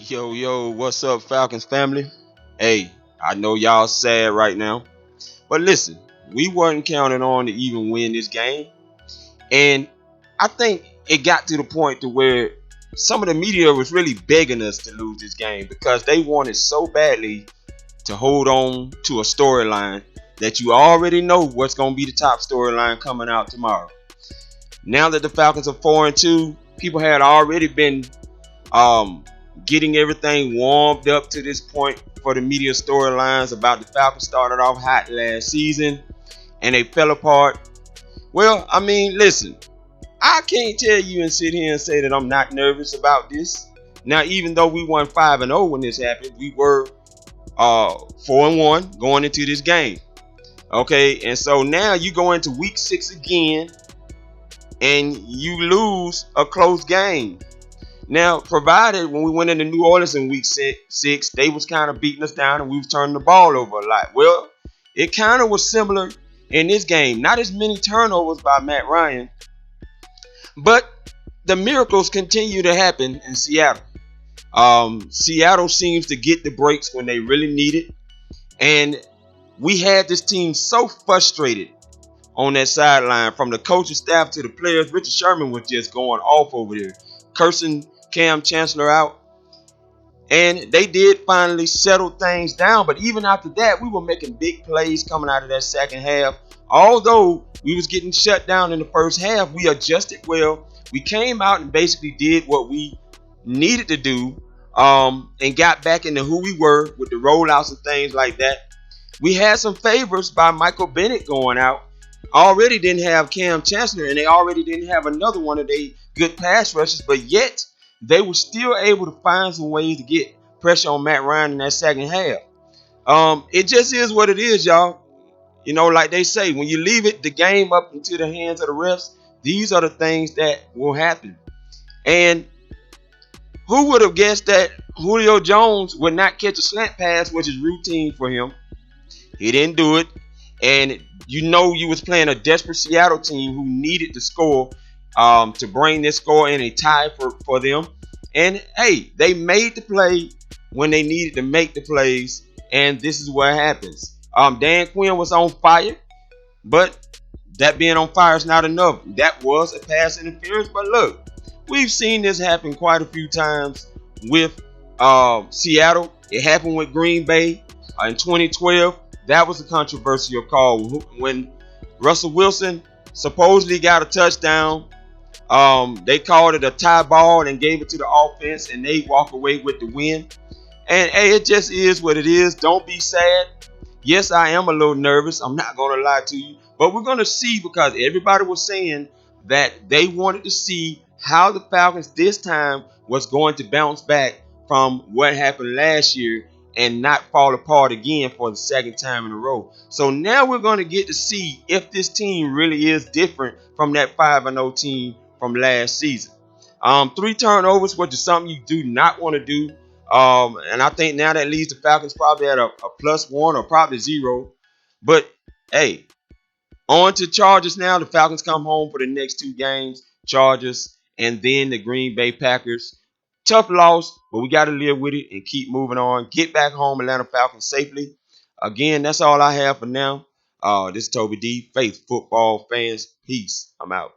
Yo, what's up, Falcons family? Hey, I know y'all sad right now, but listen, we wasn't counting on to even win this game, and I think it got to the point to where some of the media was really begging us to lose this game because they wanted so badly to hold on to a storyline that you already know what's going to be the top storyline coming out tomorrow. Now that the Falcons are 4-2, people had already been um, getting everything warmed up to this point for the media storylines about the Falcons started off hot last season and they fell apart. Well, I mean, listen, I can't tell you and sit here and say that I'm not nervous about this. Now, even though we won 5-0 when this happened, we were 4-1 going into this game. Okay, and so now you go into week 6 again and you lose a close game. Now, provided when we went into New Orleans in week six, they was kind of beating us down and we was turning the ball over a lot. Well, it kind of was similar in this game. Not as many turnovers by Matt Ryan, but the miracles continue to happen in Seattle. Seattle seems to get the breaks when they really need it. And we had this team so frustrated on that sideline, from the coaching staff to the players. Richard Sherman was just going off over there, cursing Cam Chancellor out. And they did finally settle things down. But even after that, we were making big plays coming out of that second half. Although we was getting shut down in the first half, we adjusted well. We came out and basically did what we needed to do, and got back into who we were with the rollouts and things like that. We had some favors by Michael Bennett going out. Already didn't have Cam Chancellor, and they already didn't have another one of their good pass rushes, but yet they were still able to find some ways to get pressure on Matt Ryan in that second half. It just is what it is, y'all. You know, like they say, when you leave the game up into the hands of the refs, these are the things that will happen. And who would have guessed that Julio Jones would not catch a slant pass, which is routine for him? He didn't do it. And you know you was playing a desperate Seattle team who needed to score, to bring this score in a tie for them. And, hey, they made the play when they needed to make the plays, and this is what happens. Dan Quinn was on fire, but that being on fire is not enough. That was a pass interference, but look, we've seen this happen quite a few times with Seattle. It happened with Green Bay in 2012. That was a controversial call when Russell Wilson supposedly got a touchdown. They called it a tie ball and gave it to the offense, and they walk away with the win. And hey, it just is what it is. Don't be sad. Yes, I am a little nervous. I'm not going to lie to you. But we're going to see, because everybody was saying that they wanted to see how the Falcons this time was going to bounce back from what happened last year and not fall apart again for the second time in a row. So now we're going to get to see if this team really is different from that 5-0 team from last season. 3 turnovers, which is something you do not want to do. And I think now that leaves the Falcons probably at a +1 or probably 0. But hey, on to Chargers now. The Falcons come home for the next 2 games. Chargers and then the Green Bay Packers. Tough loss, but we got to live with it and keep moving on. Get back home, Atlanta Falcons, safely. Again, that's all I have for now. This is Toby D. Faith Football Fans. Peace. I'm out.